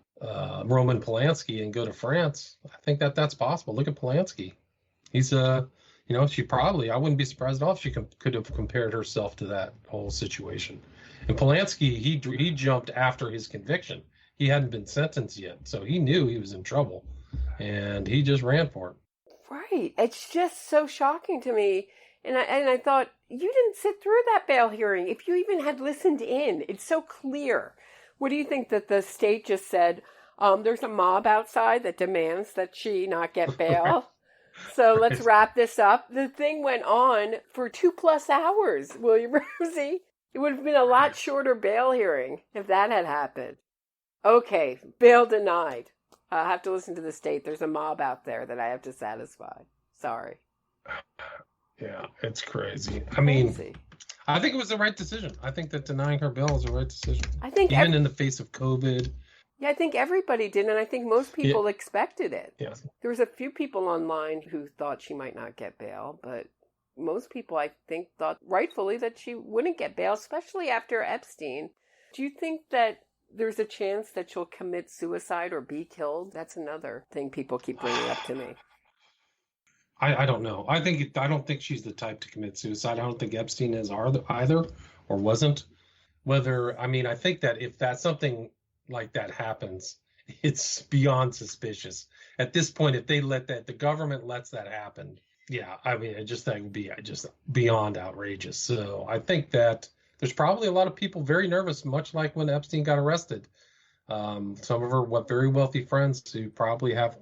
Roman Polanski and go to France, I think that that's possible. Look at Polanski. He's she probably, I wouldn't be surprised at all if she could have compared herself to that whole situation. And Polanski, he jumped after his conviction. He hadn't been sentenced yet, so he knew he was in trouble, and he just ran for it. Right. It's just so shocking to me. And I thought, you didn't sit through that bail hearing. If you even had listened in, it's so clear. What do you think that the state just said? There's a mob outside that demands that she not get bail. So let's wrap this up. The thing went on for 2+ hours, William Ramsey. It would have been a lot shorter bail hearing if that had happened. Okay, bail denied. I have to listen to the state. There's a mob out there that I have to satisfy. Sorry. Yeah, it's crazy. I mean, I think it was the right decision. I think that denying her bail is the right decision. I think even in the face of COVID. Yeah, I think everybody did, and I think most people expected it. Yeah. There was a few people online who thought she might not get bail, but most people, I think, thought rightfully that she wouldn't get bail, especially after Epstein. Do you think that there's a chance that she'll commit suicide or be killed? That's another thing people keep bringing up to me. I don't know. I don't think she's the type to commit suicide. I don't think Epstein is either or wasn't. I think that if that's something like that happens, it's beyond suspicious. At this point, if the government lets that happen, yeah, I mean, that would be just beyond outrageous. So I think that there's probably a lot of people very nervous, much like when Epstein got arrested. Some of her very wealthy friends who probably have,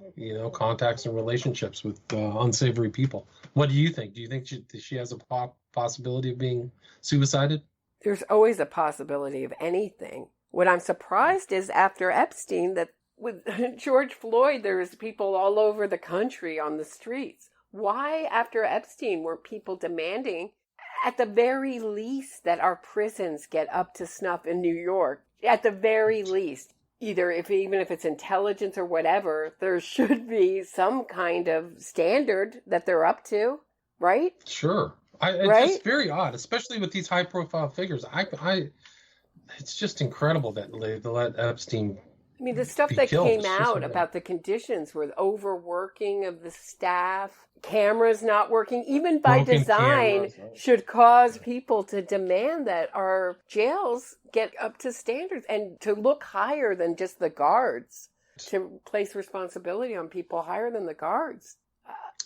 contacts and relationships with unsavory people. What do you think? Do you think she has a possibility of being suicided? There's always a possibility of anything. What I'm surprised is after Epstein that with George Floyd, there's people all over the country on the streets. Why after Epstein were people demanding at the very least that our prisons get up to snuff in New York? At the very least, even if it's intelligence or whatever, there should be some kind of standard that they're up to, right? Sure. Right? It's very odd, especially with these high-profile figures. It's just incredible that they let Epstein. I mean, the stuff that came out about the conditions with overworking of the staff, cameras not working, even by design, should cause people to demand that our jails get up to standards and to look higher than just the guards, to place responsibility on people higher than the guards.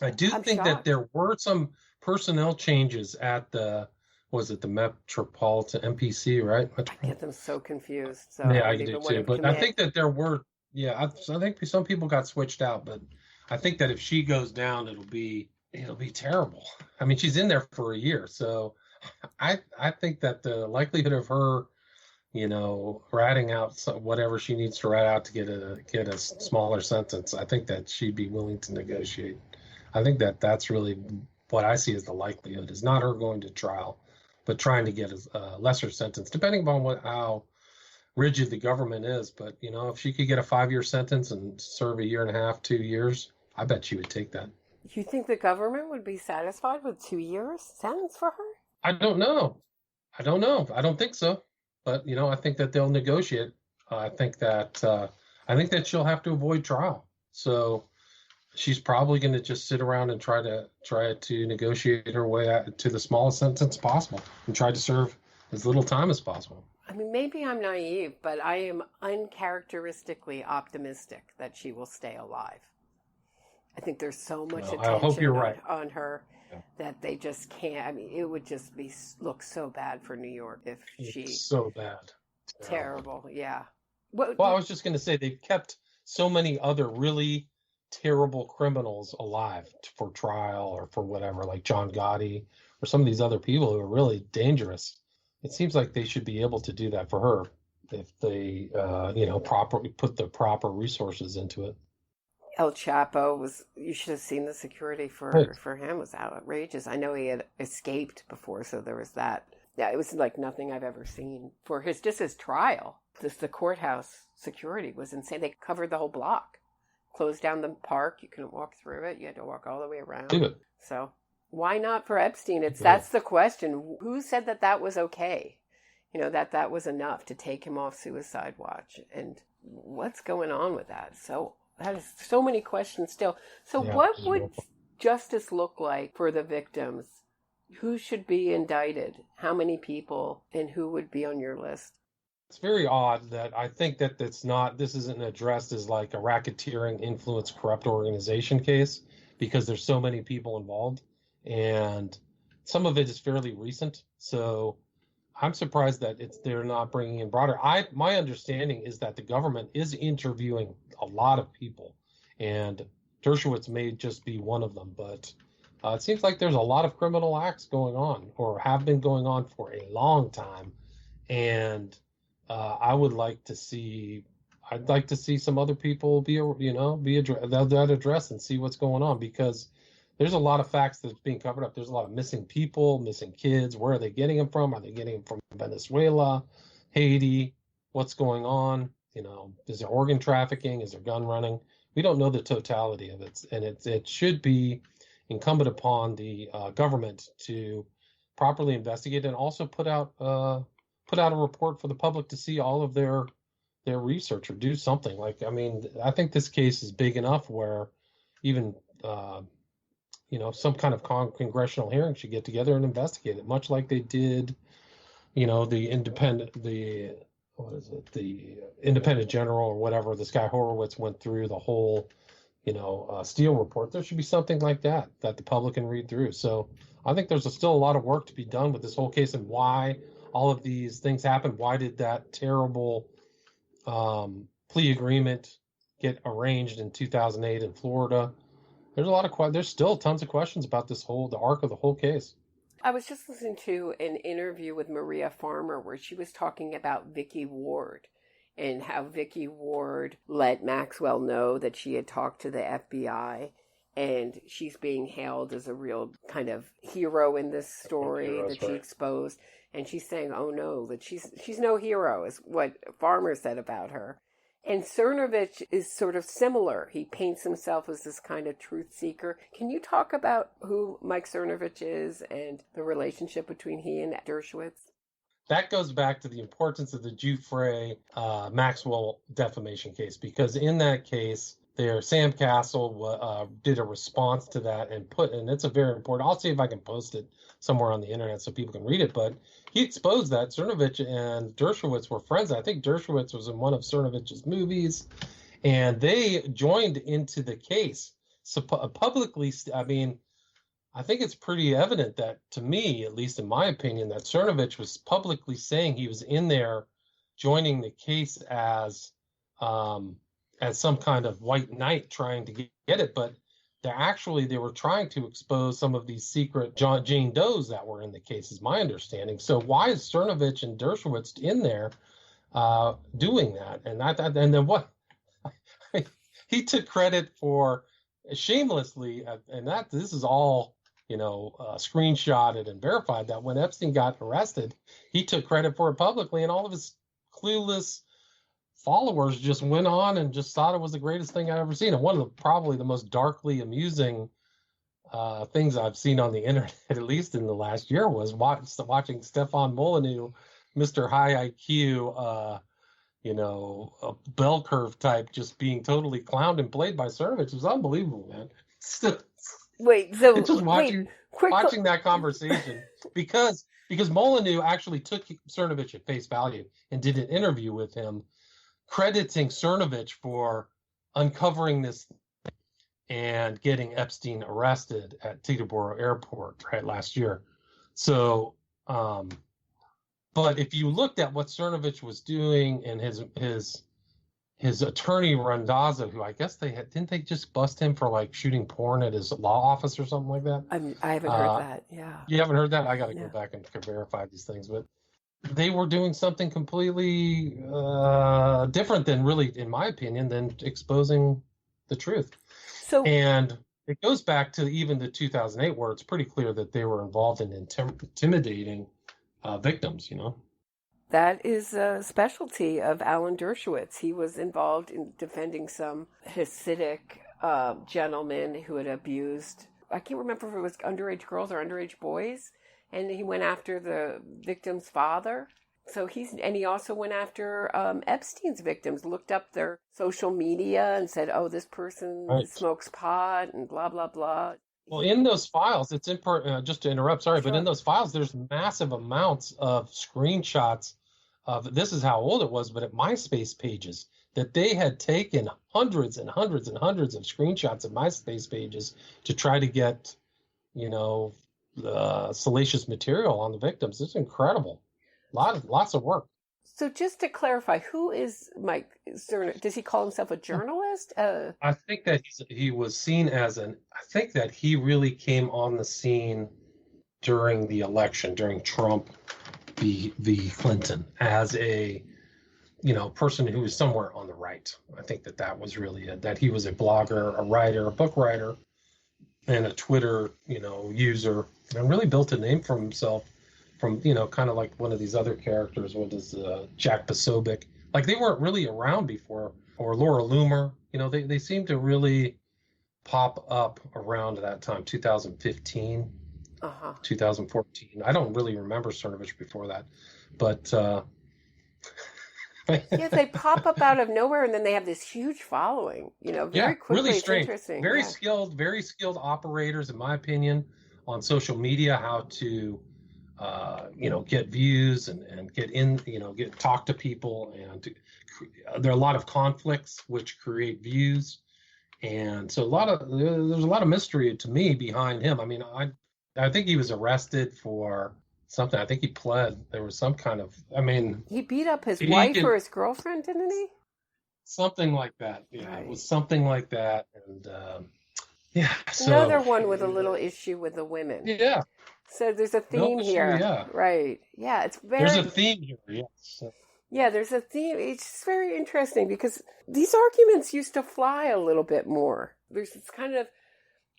I do think that there were some personnel changes at the Metropolitan MPC, right? I get them so confused. So yeah, I do too. But I think that there were, I think some people got switched out. But I think that if she goes down, it'll be terrible. I mean, she's in there for a year, so I think that the likelihood of her, ratting out whatever she needs to rat out to get a smaller sentence, I think that she'd be willing to negotiate. I think that that's really what I see as the likelihood, is not her going to trial, but trying to get a lesser sentence, depending upon how rigid the government is. But, if she could get a 5-year sentence and serve 1.5 years, 2 years, I bet she would take that. You think the government would be satisfied with 2 years sentence for her? I don't know. I don't think so. But, I think that they'll negotiate. I think that she'll have to avoid trial. So she's probably going to just sit around and try to negotiate her way out to the smallest sentence possible and try to serve as little time as possible. I mean, maybe I'm naive, but I am uncharacteristically optimistic that she will stay alive. I think there's so much attention I hope you're right. on her that they just can't. I mean, it would just look so bad for New York if it's so bad. Terrible, yeah. Well, I was just going to say, they've kept so many other really terrible criminals alive for trial or for whatever, like John Gotti or some of these other people who are really dangerous. It seems like they should be able to do that for her if they, properly put the proper resources into it. El Chapo you should have seen the security for him was outrageous. I know he had escaped before, so there was that. Yeah, it was like nothing I've ever seen for his trial. The courthouse security was insane. They covered the whole block, closed down the park. You couldn't walk through it. You had to walk all the way around. So why not for Epstein? That's the question. Who said that was okay? That was enough to take him off suicide watch, and what's going on with that? So that is so many questions still. So what would justice look like for the victims? Who should be indicted? How many people? And who would be on your list? It's very odd that I think that this isn't addressed as like a racketeering, influence, corrupt organization case, because there's so many people involved, and some of it is fairly recent. So I'm surprised that they're not bringing in broader. My understanding is that the government is interviewing a lot of people, and Dershowitz may just be one of them. But it seems like there's a lot of criminal acts going on, or have been going on for a long time, and I'd like to see some other people be addressed and see what's going on, because there's a lot of facts that's being covered up. There's a lot of missing people, missing kids. Where are they getting them from? Are they getting them from Venezuela, Haiti? What's going on? Is there organ trafficking? Is there gun running? We don't know the totality of it, and it should be incumbent upon the government to properly investigate and also put out a report for the public to see all of their research, or do something. I think this case is big enough where even some kind of congressional hearing should get together and investigate it, much like they did, the independent general or whatever, this guy Horowitz went through the whole, Steele report. There should be something like that the public can read through. So I think there's still a lot of work to be done with this whole case, and why all of these things happened. Why did that terrible plea agreement get arranged in 2008 in Florida? There's still tons of questions about the arc of the whole case. I was just listening to an interview with Maria Farmer where she was talking about Vicky Ward, and how Vicky Ward let Maxwell know that she had talked to the FBI, and she's being hailed as a real kind of hero in this story that she exposed. And she's saying, oh no, that she's no hero, is what Farmer said about her. And Cernovich is sort of similar. He paints himself as this kind of truth seeker. Can you talk about who Mike Cernovich is and the relationship between he and Dershowitz? That goes back to the importance of the Giuffre Maxwell defamation case, because in that case, Sam Castle did a response to that and it's a very important. I'll see if I can post it somewhere on the internet so people can read it. But he exposed that Cernovich and Dershowitz were friends. I think Dershowitz was in one of Cernovich's movies, and they joined into the case. So publicly, I think it's pretty evident that, to me, at least in my opinion, that Cernovich was publicly saying he was in there joining the case as some kind of white knight trying to get it, but they were trying to expose some of these secret Jane Does that were in the case, is my understanding. So why is Cernovich and Dershowitz in there? doing that. And then what? He took credit for shamelessly, and this is all screenshotted and verified, that when Epstein got arrested, he took credit for it publicly, and all of his clueless followers just went on and just thought it was the greatest thing I'd ever seen. And one of probably the most darkly amusing things I've seen on the internet, at least in the last year, was watching Stefan Molyneux, Mr. High IQ, a bell curve type, just being totally clowned and played by Cernovich. It was unbelievable, man. Watching that conversation, because Molyneux actually took Cernovich at face value and did an interview with him, crediting Cernovich for uncovering this and getting Epstein arrested at Teterboro Airport last year. So, but if you looked at what Cernovich was doing, and his attorney Randazzo, who I guess didn't they just bust him for like shooting porn at his law office or something like that? I haven't heard that. Yeah. You haven't heard that? I got to go back and verify these things, but they were doing something completely different than, really, in my opinion, than exposing the truth. And it goes back to even the 2008, where it's pretty clear that they were involved in intimidating victims, That is a specialty of Alan Dershowitz. He was involved in defending some Hasidic gentleman who had abused, I can't remember if it was underage girls or underage boys, and he went after the victim's father. So he also went after Epstein's victims, looked up their social media and said, oh, this person smokes pot and blah, blah, blah. Well, in those files, it's important, just to interrupt, sorry, but in those files, there's massive amounts of screenshots of, this is how old it was, but at MySpace pages, that they had taken hundreds and hundreds and hundreds of screenshots of MySpace pages to try to get, salacious material on the victims. It's incredible. Lots of work. So just to clarify, who is Mike Cernovich? Does he call himself a journalist? I think that he was seen as I think that he really came on the scene during the election, during Trump v. Clinton, as a person who was somewhere on the right. I think that was really it, that he was a blogger, a writer, a book writer, and a Twitter, user, and really built a name for himself from, kind of like one of these other characters. What is Jack Posobiec? Like, they weren't really around before, or Laura Loomer. They seemed to really pop up around that time, 2015, 2014. I don't really remember Cernovich before that, but yes, they pop up out of nowhere, and then they have this huge following. Very quickly. Really strange. It's interesting. Very skilled operators, in my opinion, on social media, how to get views and talk to people, and there are a lot of conflicts which create views, and so there's a lot of mystery to me behind him. I mean, I think he was arrested for something. I think he pled. There was some kind of, he beat up his wife or his girlfriend, didn't he? Something like that. Yeah, right. It was something like that, and So, another one with a little issue with the women. Yeah. So there's a theme here. Yeah. Right. Yeah, it's there's a theme here, yes. Yeah, there's a theme. It's very interesting because these arguments used to fly a little bit more. There's this kind of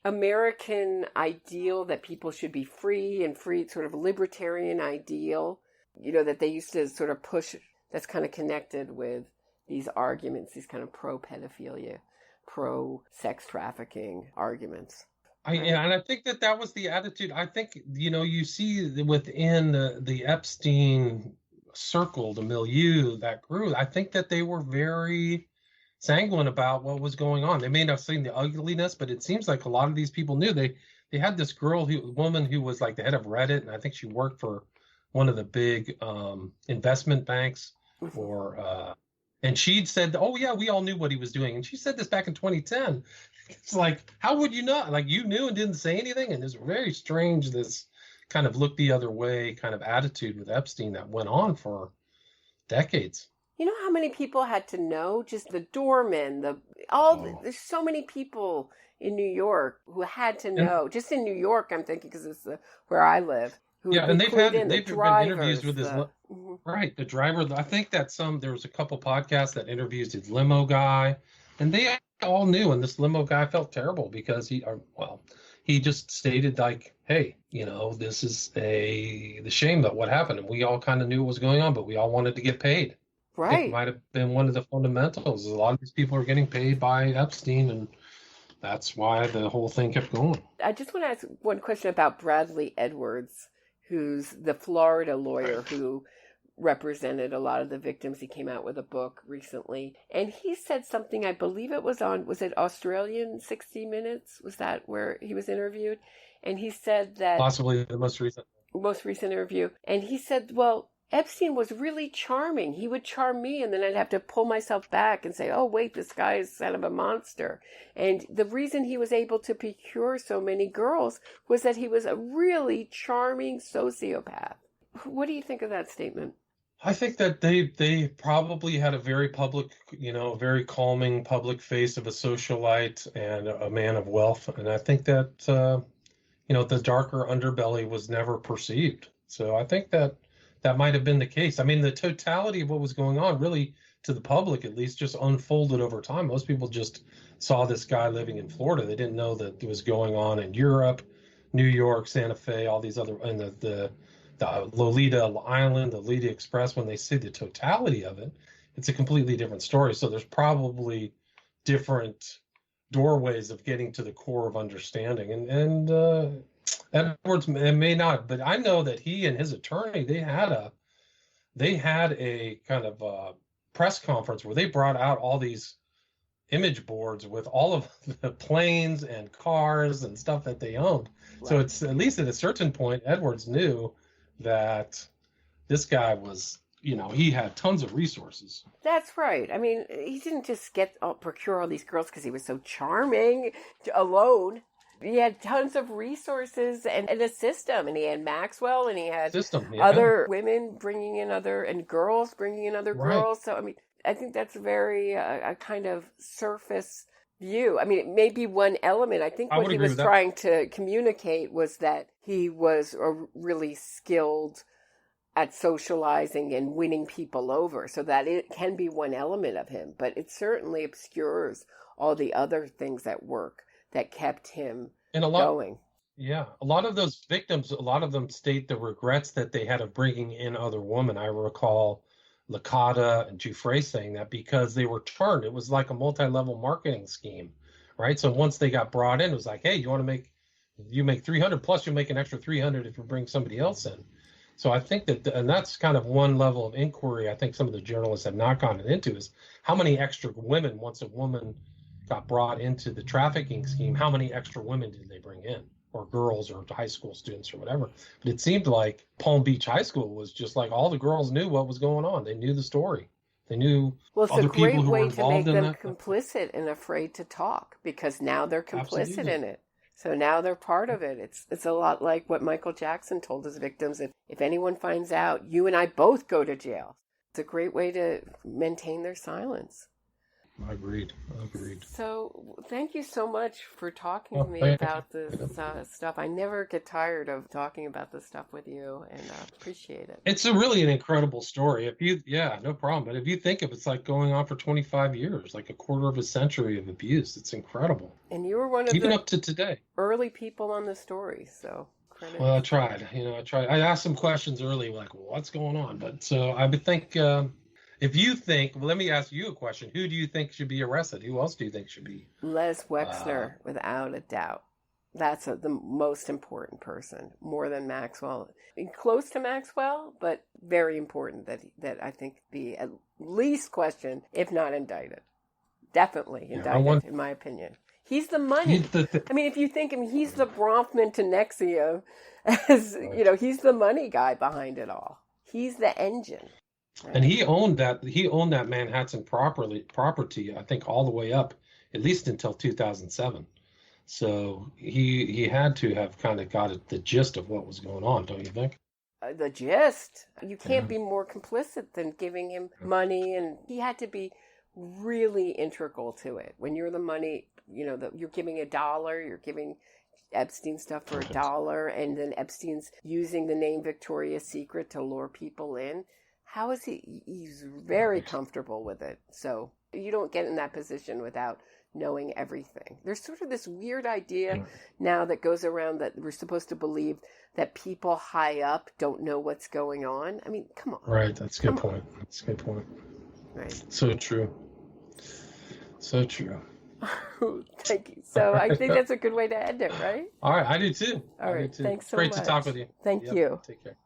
American ideal that people should be free, sort of libertarian ideal, that they used to sort of push, that's kind of connected with these arguments, these kind of pro-pedophilia, pro-sex trafficking arguments. And I think that was the attitude. I think, you see within the Epstein circle, the milieu that grew, I think that they were very sanguine about what was going on. They may not have seen the ugliness, but it seems like a lot of these people knew. They had this woman who was like the head of Reddit, and I think she worked for one of the big investment banks, and she'd said, oh yeah, we all knew what he was doing. And she said this back in 2010. It's like, how would you not? Like, you knew and didn't say anything? And it's very strange, this kind of look the other way kind of attitude with Epstein that went on for decades. You know how many people had to know? Just the doormen, there's so many people in New York who had to know. Just in New York, I'm thinking, because it's where I live, who Yeah, would and be clued in, the they've been interviews drivers, with his Mhm. right, the driver. I think that there was a couple podcasts that interviews his limo guy, and they all knew, and this limo guy felt terrible because he just stated like, hey, this is the shame that what happened, and we all kind of knew what was going on, but we all wanted to get paid. I think it Right. might have been one of the fundamentals. A lot of these people are getting paid by Epstein, and that's why the whole thing kept going. I just want to ask one question about Bradley Edwards, who's the Florida lawyer who represented a lot of the victims. He came out with a book recently, and he said something, I believe it was it Australian 60 Minutes? Was that where he was interviewed? And he said that... Possibly the most recent interview. And he said, well, Epstein was really charming. He would charm me, and then I'd have to pull myself back and say, oh, wait, this guy is kind of a monster. And the reason he was able to procure so many girls was that he was a really charming sociopath. What do you think of that statement? I think that they probably had a very public, very calming public face of a socialite and a man of wealth. And I think that, the darker underbelly was never perceived. So I think that might have been the case. I mean, the totality of what was going on really, to the public at least, just unfolded over time. Most people just saw this guy living in Florida. They didn't know that it was going on in Europe, New York, Santa Fe, all these other, and the Lolita Island, the Lolita Express. When they see the totality of it, it's a completely different story. So there's probably different doorways of getting to the core of understanding. And Edwards may not, but I know that he and his attorney, they had a kind of a press conference where they brought out all these image boards with all of the planes and cars and stuff that they owned. Right. So it's, at least at a certain point, Edwards knew that this guy was, he had tons of resources. That's right. I mean, he didn't just procure all these girls because he was so charming alone. He had tons of resources and a system, and he had Maxwell, and he had other women bringing in and girls bringing in other girls. So, I mean, I think that's very a kind of surface view. I mean, it may be one element. I think what he was trying to communicate was that he was really skilled at socializing and winning people over, so that it can be one element of him, but it certainly obscures all the other things at work that kept him going. Yeah, a lot of those victims, a lot of them state the regrets that they had of bringing in other women. I recall Licata and Giuffre saying that because they were turned. It was like a multi-level marketing scheme, right? So once they got brought in, it was like, hey, you make 300 plus, you make an extra 300 if you bring somebody else in. So I think that, and that's kind of one level of inquiry I think some of the journalists have not gone into, is how many extra women, once a woman got brought into the trafficking scheme, how many extra women did they bring in, or girls or high school students or whatever? But it seemed like Palm Beach High School was just like all the girls knew what was going on. They knew the story. They knew other people who were involved in that. Well, it's a great way to make them complicit and afraid to talk, because now they're complicit in it. So now they're part of it. It's a lot like what Michael Jackson told his victims. If anyone finds out, you and I both go to jail. It's a great way to maintain their silence. Agreed. So thank you so much for talking to me about this stuff. I never get tired of talking about this stuff with you, and appreciate it. It's really an incredible story. No problem. But if you think of it, it's like going on for 25 years, like a quarter of a century of abuse. It's incredible. And you were one of even up to today early people on the story. So credit. Well, I tried. I asked some questions early, like, what's going on? But so I would think. If you think, let me ask you a question. Who do you think should be arrested? Who else do you think should be? Les Wexner, without a doubt. That's the most important person, more than Maxwell. Close to Maxwell, but very important that I think be at least questioned, if not indicted. Definitely indicted, in my opinion. He's the money. I mean, if you think, he's the Bronfman to Nexium. He's the money guy behind it all. He's the engine. And he owned that Manhattan property, I think, all the way up, at least until 2007. So he had to have kind of got the gist of what was going on, don't you think? The gist. You can't be more complicit than giving him money, and he had to be really integral to it. When you're the money, you're giving $1, you're giving Epstein stuff for $1, and then Epstein's using the name Victoria's Secret to lure people in. How is he? He's very comfortable with it. So you don't get in that position without knowing everything. There's sort of this weird idea now that goes around that we're supposed to believe that people high up don't know what's going on. I mean, come on. Right. That's a good point. That's a good point. Right. So true. So true. Thank you. So I think that's a good way to end it, right? All right. I do too. All right. Thanks so much. Great to talk with you. Thank you. Take care.